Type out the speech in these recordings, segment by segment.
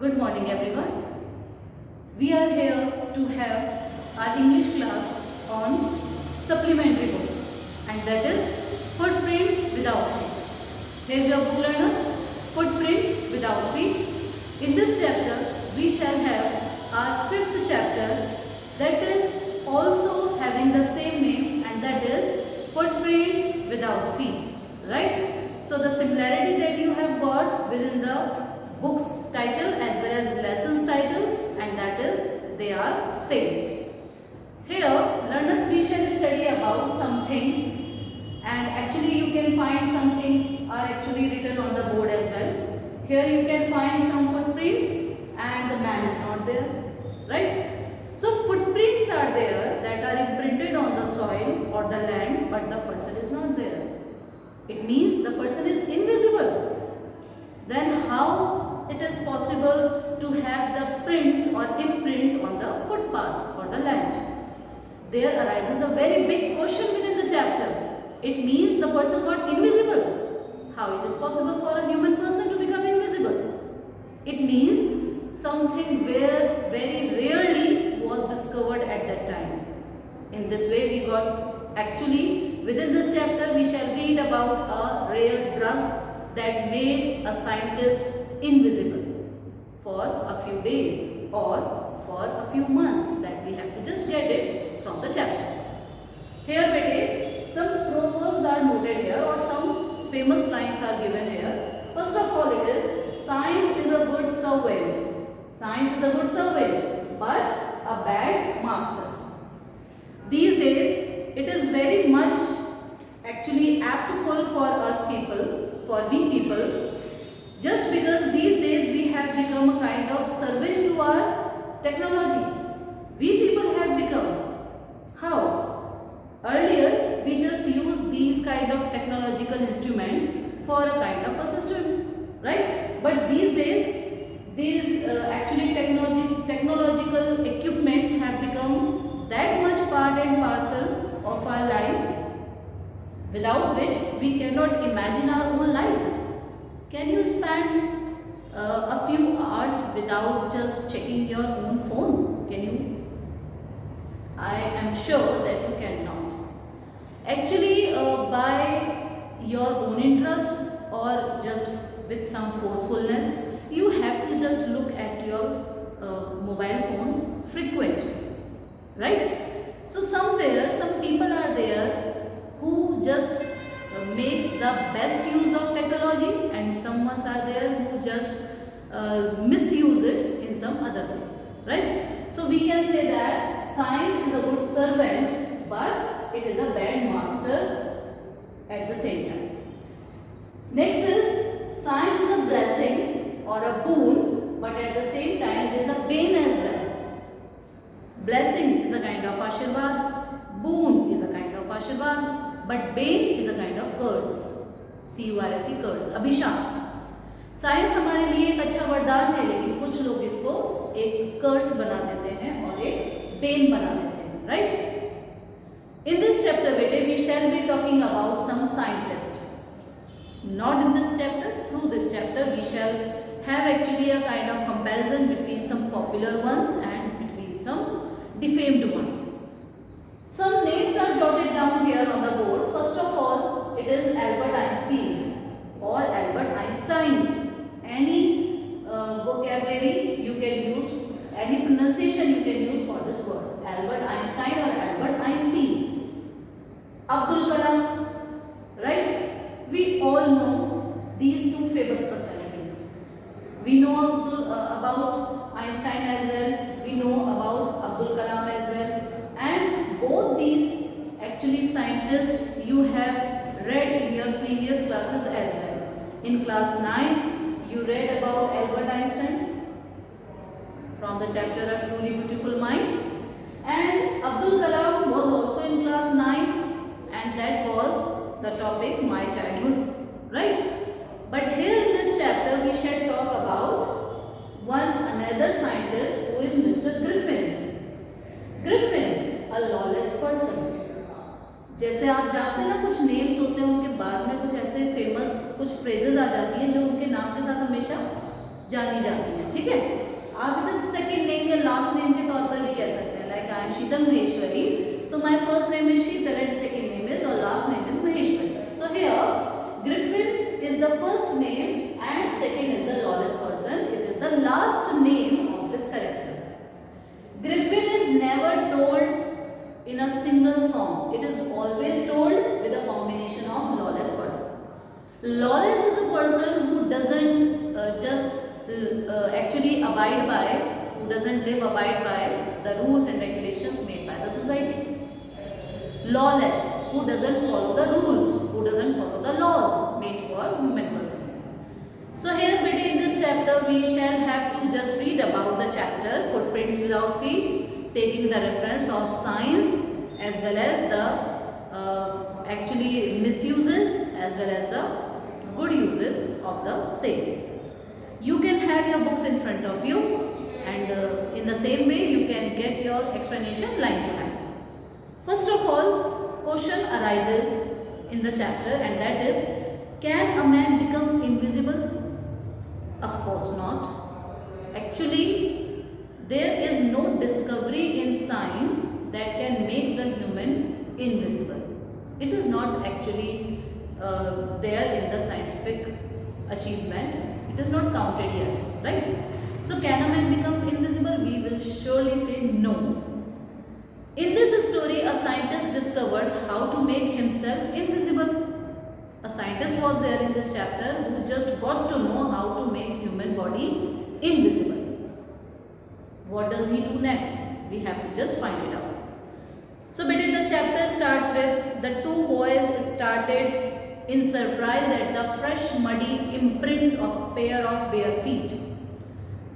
Good morning everyone. We are here to have our English class on supplementary book, and that is Footprints Without Feet. Here is your book learners, Footprints Without Feet. In this chapter we shall have our fifth chapter that is also having the same name, and that is Footprints Without Feet. Right? So the similarity that you have got within the book's title as well as lessons title, and that is they are same. Here learners we shall study about some things, and actually you can find some things are actually written on the board as well. Here you can find some footprints and the man is not there, right? So footprints are there that are imprinted on the soil or the land, but the person is not there. It means the person is invisible. Then how it is possible to have the prints or imprints on the footpath or the land? There arises a very big question within the chapter. It means the person got invisible. How it is possible for a human person to become invisible? It means something very rarely was discovered at that time. In this way we got, actually within this chapter we shall read about a rare drug that made a scientist invisible for a few days or for a few months. That we have to just get it from the chapter. Here bete some proverbs are noted here, or some famous lines are given here. First of all, it is science is a good servant. Science is a good servant but a bad master. These days it is very much actually aptful for us people, for we people, just because these days we have become a kind of servant to our technology. We people have become. How? Earlier we just used these kind of technological instrument for a kind of a system, right? But these days these actually technological equipments have become that much part and parcel of our life, without which we cannot imagine our own lives. Can you spend a few hours without just checking your own phone? Can you? I am sure that you cannot. Actually, by your own interest or just with some forcefulness, you have to just look at your mobile phones frequently, right? So somewhere some people are there who just makes the best use of technology, and someone are there who just misuse it in some other way, right? So we can say that science is a good servant but it is a bad master at the same time. Next is science is a blessing or a boon, but at the same time it is a bane as well. Blessing is a kind of ashirvad, boon is a kind of ashirvad, but bane is a kind of curse. C-U-R-S-E, curse, अभिशाप. Science हमारे लिए एक अच्छा वरदान है, लेकिन कुछ लोग इसको एक कर्स बना देते हैं और एक बेन बना देते हैं, राइट? In this chapter बेटे we shall be talking about some scientists. Not in this chapter, through this chapter we shall have actually a kind of comparison between some popular ones and between some defamed ones. Some names are jotted down here on the board. First of all, it is Albert Einstein or Albert Einstein. Any vocabulary you can use, any pronunciation you can use for this word. Albert Einstein or Albert Einstein. Abdul Kalam, right? We all know these two famous personalities. We know about Einstein as well. We know about Abdul Kalam as well. And both these actually scientists you have read in your previous classes as well. In class 9th, you read about Albert Einstein from the chapter A Truly Beautiful Mind. And Abdul Kalam was also in class 9th, and that was the topic My Childhood, right? But here in this chapter we shall talk about another scientist who is Mr. Griffin. Griffin, a lawless person. जैसे आप जानते हैं ना, कुछ names होते हैं उनके बाद में कुछ ऐसे फेमस कुछ फ्रेजेस आ जाती हैं जो उनके नाम के साथ हमेशा जानी जाती हैं. ठीक है। आप इसे सेकंड नेम या लास्ट नेम के तौर पर भी कह सकते हैं, like I am Sheetal Maheshwari, so my first name is Sheetal and second name is और last name is Maheshwari. So here Griffin is the first name and second is the lawless person. It is the last name of this character. Griffin is never told in a single form. It is always told with a combination of lawless person. Lawless is a person who doesn't actually abide by, who doesn't abide by the rules and regulations made by the society. Lawless, who doesn't follow the rules, who doesn't follow the laws made for human person. So here beta in this chapter we shall have to just read about the chapter Footprints Without Feet, taking the reference of science as well as the actually misuses as well as the good uses of the same. You can have your books in front of you and in the same way you can get your explanation line to line. First of all, question arises in the chapter and that is, can a man become invisible? Of course not. Actually, there is no discovery in science that can make the human invisible. It is not actually there in the scientific achievement. It is not counted yet, right? So can a man become invisible? We will surely say no. In this story, a scientist discovers how to make himself invisible. A scientist was there in this chapter who just got to know how to make human body invisible. What does he do next? We have to just find it out. So the chapter starts with the two boys started in surprise at the fresh muddy imprints of a pair of bare feet.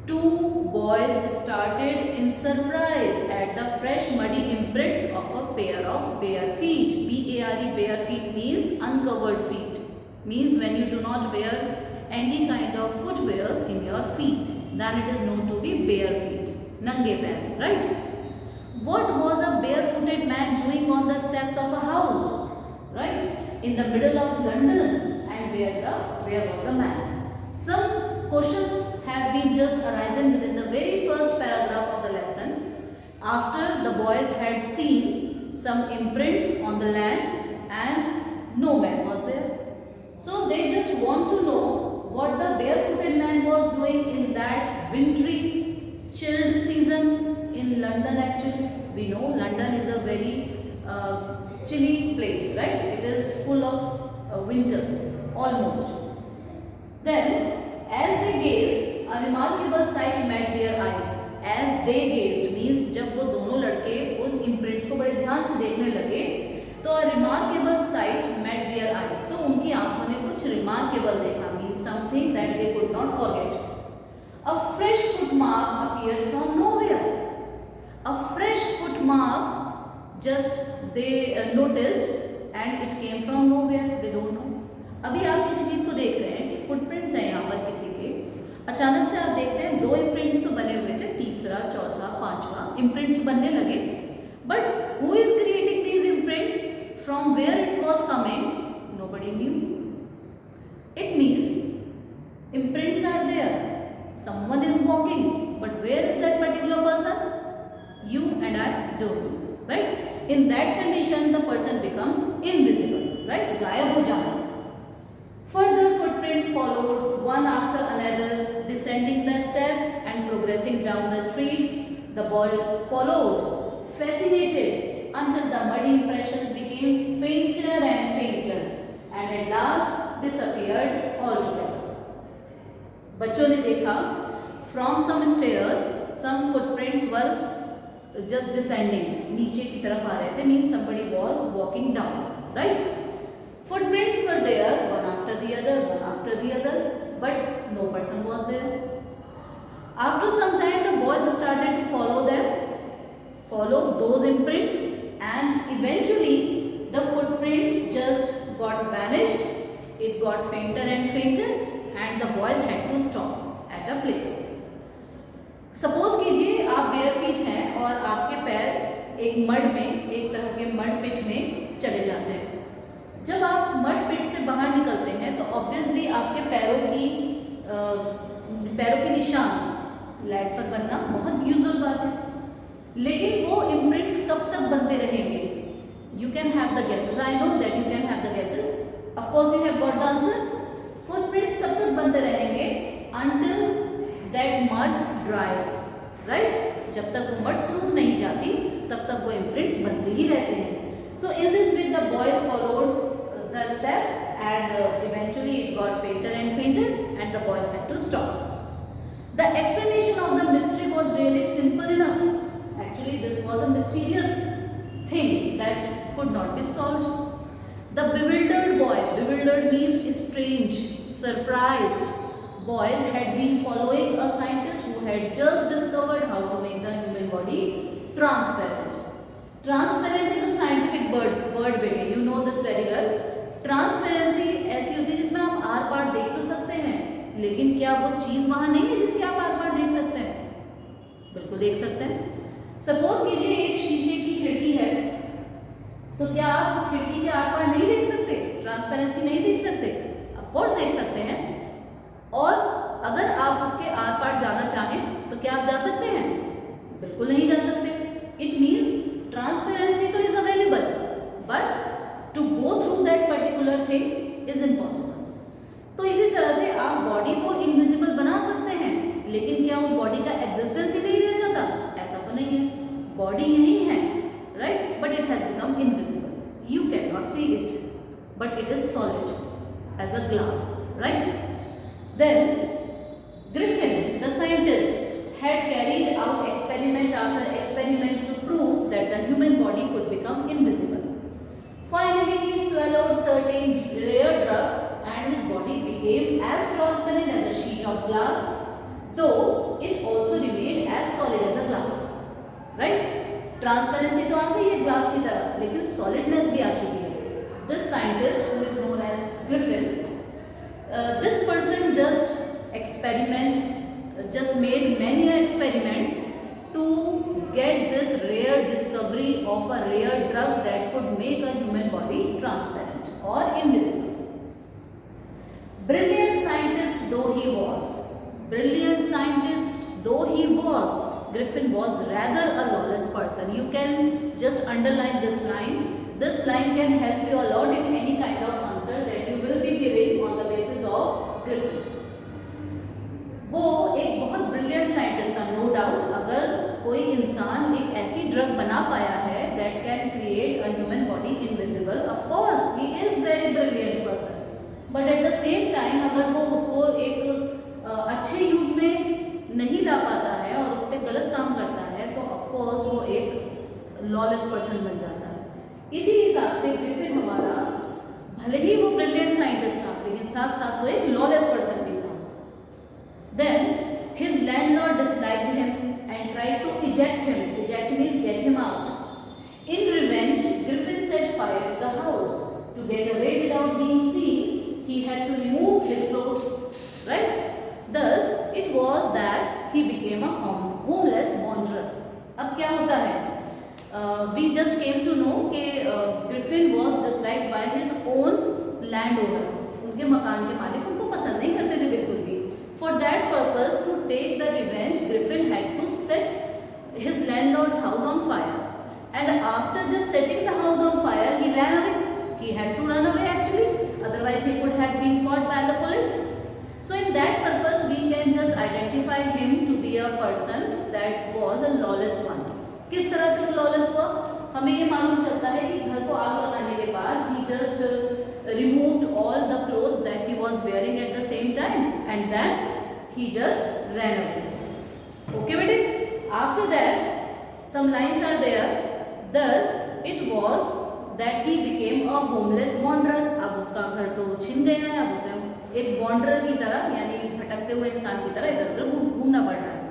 Two boys started in surprise at the fresh muddy imprints of a pair of bare feet. B-A-R-E, bare feet means uncovered feet. Means when you do not wear any kind of footwears in your feet, then it is known to be bare feet. Nange pair, right? What was a barefooted man doing on the steps of a house? Right? In the middle of London, and where was the man? Some questions have been just arisen within the very first paragraph of the lesson. After the boys had seen some imprints on the land and no man was there. So they just want to know what the barefooted man was doing in that wintry, chilled season in London actually. We know London is a very chilly place, right? It is full of winters, almost. Then, as they gazed, a remarkable sight met their eyes. As they gazed means जब वो दोनों लड़के उन imprints को बड़े ध्यान से देखने लगे, तो a remarkable sight met their eyes. तो उनकी आंखों ने कुछ remarkable देखा, means something that they could not forget. A fresh footmark appeared from nowhere. A fresh footmark just they noticed and it came from nowhere. They don't know. अभी आप किसी चीज को देख रहे हैं कि फुटप्रिंट्स हैं यहाँ पर किसी के, अचानक से आप देखते हैं दो इम्प्रिंट्स तो बने हुए थे, तीसरा चौथा पांचवा इम्प्रिंट्स बनने लगे, but who is creating these imprints, from where it was coming, nobody knew. It means imprints are there, someone is walking, but where is that particular person? You and I don't know, right? In that condition, the person becomes invisible, right? गायब हो जाना. Further footprints followed, one after another, descending the steps and progressing down the street. The boys followed, fascinated, until the muddy impressions became fainter and fainter, and at last disappeared altogether. बच्चों ने देखा, from some stairs, some footprints were just descending, नीचे की तरफ आ रहे थे, means somebody was walking down, right? Footprints were there, one after the other, but no person was there. After some time, the boys started to follow those imprints, and eventually the footprints just got vanished. It got fainter and fainter, and the boys had to stop at a place. Suppose कीजिए आप bare feet हैं और आपके पैर एक mud में, एक तरह के मड पिट में चले जाते हैं. जब आप मड पिट से बाहर निकलते हैं तो ऑब्वियसली आपके पैरों के निशान लैंड पर बनना बहुत यूजुअल बात है, लेकिन वो इम्प्रिंट्स कब तक बनते रहेंगे? You can have the guesses, I know that you can have the guesses, of course you have got the answer. Footprints कब तक बनते रहेंगे? Until that mud ड्राइज, right? जब तक वो मड सूख नहीं जाती तब तक वो इम्प्रिंट्स बनते ही रहते हैं। So in this way the boys followed the steps and eventually it got fainter and fainter and the boys had to stop. The explanation of the mystery was really simple enough. Actually this was a mysterious thing that could not be solved. The bewildered boys, bewildered means strange, surprised boys had been following a scientist who had just discovered how to make the human body transparent. Transparent is a scientific word बेटे, you know this very well. Transparency ऐसी होती है जिसमें आप are पार देख तो सकते हैं, लेकिन क्या वो चीज वहां नहीं है जिसके आप आर पार देख सकते हैं? बिल्कुल देख सकते हैं। सपोज कीजिए एक शीशे की खिड़की है, तो क्या आप उस खिड़की के आर पार नहीं देख सकते? ट्रांसपेरेंसी नहीं देख सकते? ऑफ कोर्स देख सकते हैं। और अगर आप उसके आर पार जाना चाहें तो क्या आप जा सकते हैं? बिल्कुल नहीं जा सकते। इट मीन्स ट्रांसपेरेंसी तो is available, but to go through that particular thing is impossible. तो इसी तरह से आप बॉडी को इनविजिबल बना सकते हैं, लेकिन क्या उस बॉडी का एग्जिस्टेंस ही नहीं रह जाता? ऐसा तो नहीं है, बॉडी यही है, right, but it has become invisible. You can not see it, but it is solid as a glass, right? Then Griffin the scientist had carried out experiment after experiment to prove that the human body could become invisible. Finally, he swallowed certain rare drug and his body became as transparent as a sheet of glass, though it also remained as solid as a glass. Right? Transparency तो आ गई है glass की तरह, लेकिन solidness भी आ चुकी है। This scientist, who is known as Griffin, this person just made many experiments to get this rare discovery of a rare drug that could make a human body transparent or invisible. Brilliant scientist though he was, Griffin was rather a lawless person. You can just underline this line. This line can help you a lot in any kind of answer that you will be giving on the basis of Griffin. वो एक बहुत brilliant scientist था, no doubt. अगर कोई इंसान एक ऐसी drug बना पाया है that can create a human body invisible, of course he is very brilliant person, but at the same time अगर वो उसको एक अच्छे यूज में नहीं ला पाता है और उससे गलत काम करता है, तो ऑफ कोर्स वो एक लॉलेस पर्सन बन जाता है। इसी हिसाब से ग्रिफिन हमारा, भले ही वो ब्रिलियंट साइंटिस्ट था, लेकिन साथ साथ वो एक लॉलेस पर्सन भी था। Then his landlord disliked him and tried to eject him. Eject means get him out. In revenge, Griffin set fire to the house. To get away without being seen, he had to remove his clothes. Right? Thus, it was that he became a homeless wanderer. अब क्या होता है? We just came to know कि Griffin was disliked by his own landowner. उनके मकान के मालिक उनको पसंद नहीं करते थे बिल्कुल भी। For that purpose, to take the revenge, Griffin had to set his landlord's house on fire. And after just setting the house on fire, he ran away. He had to run away actually, otherwise he could have been caught by the police. So in that purpose, we can just identify him to be a person that was a lawless one. किस तरह से वो lawless हुआ? हमें ये मालूम चलता है कि घर को आग लगाने के बाद he just removed all the clothes that he was wearing at the same time and then he just ran away. Okay, bete? After that, some lines are there. Thus, it was that he became a homeless wanderer. अब उसका घर तो छिन गया है, अब उसे एक wanderer की तरह, यानी भटकते हुए इंसान की तरह इधर-उधर घूमना पड़ रहा है.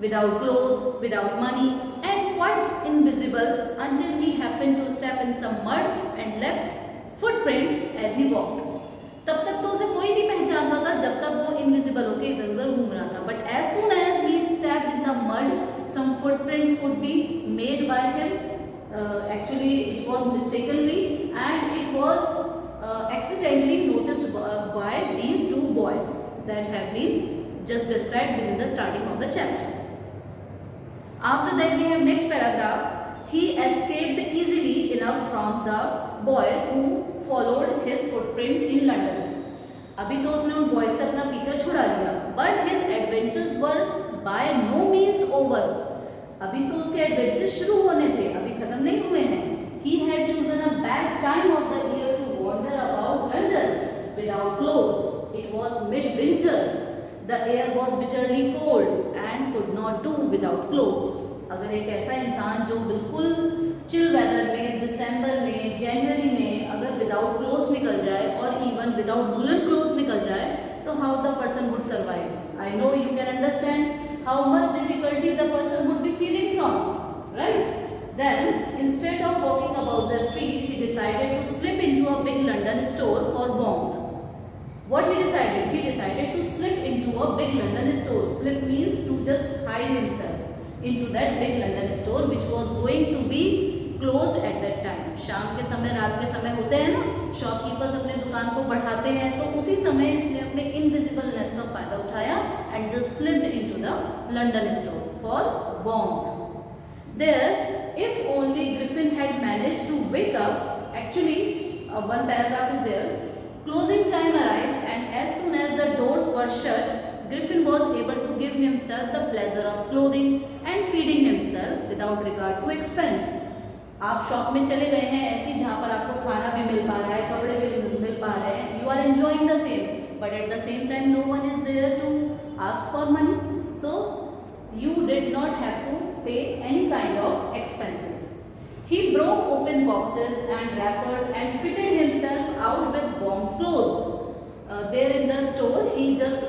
Without clothes, without money, and quite invisible until he happened to step in some mud and left footprints as he walked. तब तक तो उसे कोई नहीं पहचानता था जब तक वो इनविजिबल होके इधर उधर घूम रहा था, but as soon as he stepped in the mud, some footprints could be made by him. Actually it was mistakenly and it was accidentally noticed by these two boys that have been just described within the starting of the chapter. After that we have next paragraph. He escaped easily enough from the boys who followed his footprints in London. अभी तो उसने उन boys से अपना पीछा छुड़ा लिया, but his adventures were by no means over. अभी तो उसके एडवेंचर्स शुरू होने थे, अभी खत्म नहीं हुए हैं. He had chosen a bad time of the year to wander about London without clothes. It was midwinter. The air was bitterly cold and could not do without clothes. अगर एक ऐसा इंसान जो बिल्कुल चिल वेदर में, दिसंबर में, जनवरी में अगर विदाउट क्लोथ्स निकल जाए और इवन विदाउट वूलन क्लोथ्स निकल जाए, तो how the person would survive. I know you can understand how much difficulty the person would be feeling from, right. Then, instead of walking about the street, he decided to slip into a big London store for warmth. What he decided? He decided to slip into a big London store. Slip means to just hide himself into that big London store, which was going to be closed at that time. शाम के समय, रात के समय होते हैं ना, shopkeepers अपने दुकान को बढ़ाते हैं, तो उसी समय इसने अपने इनविजिबलनेस का फायदा उठाया and just slipped into the London store for warmth. There, if only Griffin had managed to wake up. Actually, one paragraph is there. Closing time arrived, and as soon as the doors were shut, Griffin was able to give himself the pleasure of clothing and feeding himself without regard to expense. आप shop में चले गए हैं ऐसी जहाँ पर आपको खाना भी मिल पा रहा है, कपड़े भी मिल पा रहे हैं. You are enjoying the same, but at the same time no one is there to ask for money. So you did not have to pay any kind of expenses. He broke open boxes and wrappers and fitted himself out with warm clothes. There in the store, he just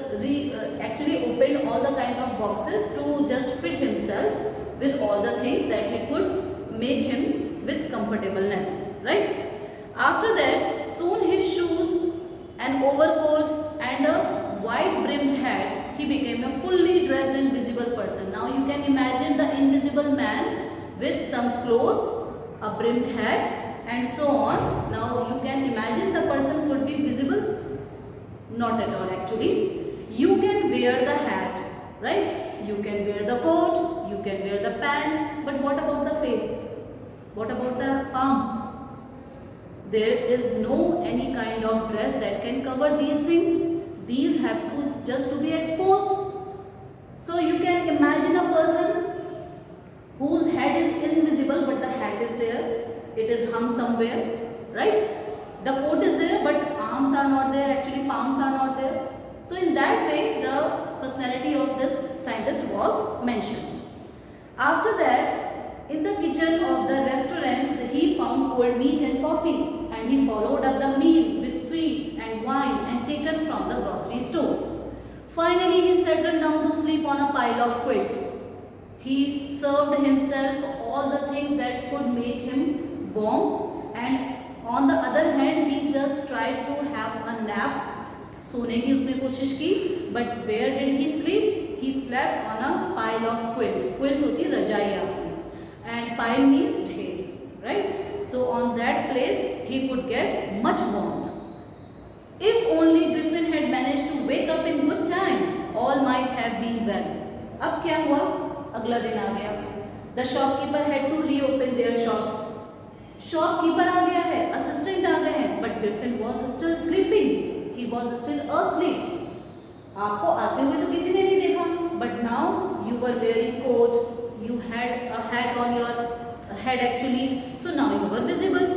actually opened all the kind of boxes to just fit himself with all the things that he could make him with comfortableness, right? After that, soon his shoes, an overcoat and a wide brimmed hat, he became a fully dressed and visible person. Now you can imagine the invisible man with some clothes, a brimmed hat and so on. Now you can imagine the person could be visible? Not at all actually. You can wear the hat, right? You can wear the coat, you can wear the pant, but what about the face? What about the palm? There is no any kind of dress that can cover these things. These have to just to be exposed. So you can imagine a person whose head is invisible but the hat is there. It is hung somewhere, right? The coat is there but arms are not there, actually palms are not there. So in that way the personality of this scientist was mentioned. After that, in the kitchen of the restaurant, he found cold meat and coffee, and he followed up the meal with sweets and wine and taken from the grocery store. Finally, he settled down to sleep on a pile of quilts. He served himself all the things that could make him warm, and on the other hand, he just tried to have a nap. सोने की उसने कोशिश की, but where did he sleep? He slept on a pile of quilt. Quilt होती है रजाई आपकी, and pile means ढेर, right? So on that place he could get much warmth. If only Griffin had managed to wake up in good time, all might have been well. अब क्या हुआ? अगला दिन आ गया. The shopkeeper had to reopen their shops. Shopkeeper आ गया है, assistant आ गए हैं, but Griffin was still sleeping. He was still asleep. आपको आते हुए तो किसी ने नहीं देखा, but now you were wearing coat, you had a hat on your head actually, so now you were visible.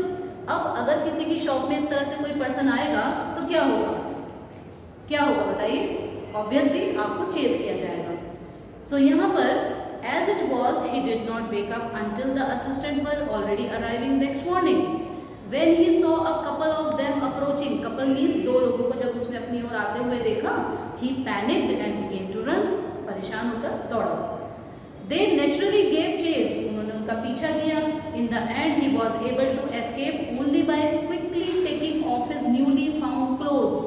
अब अगर किसी की शॉप में इस तरह से कोई पर्सन आएगा तो क्या होगा? क्या होगा बताइए? Obviously आपको चेस किया जाएगा. So यहाँ पर as it was, he did not wake up until the assistant were already arriving next morning. When he saw a couple of them approaching, couple means दो लोगों को जब उसने अपनी ओर आते हुए देखा, he panicked and began to run. परेशान होकर दौड़ा. They naturally gave chase. उन्होंने उनका पीछा किया. In the end, he was able to escape only by quickly taking off his newly found clothes.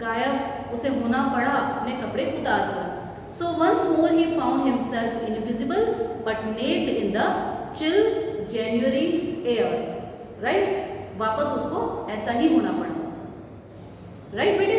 गायब उसे होना पड़ा अपने कपड़े उतार कर. So once more he found himself invisible but naked in the chill January air. Right? वापस उसको ऐसा ही होना पड़ा. Right बेटे?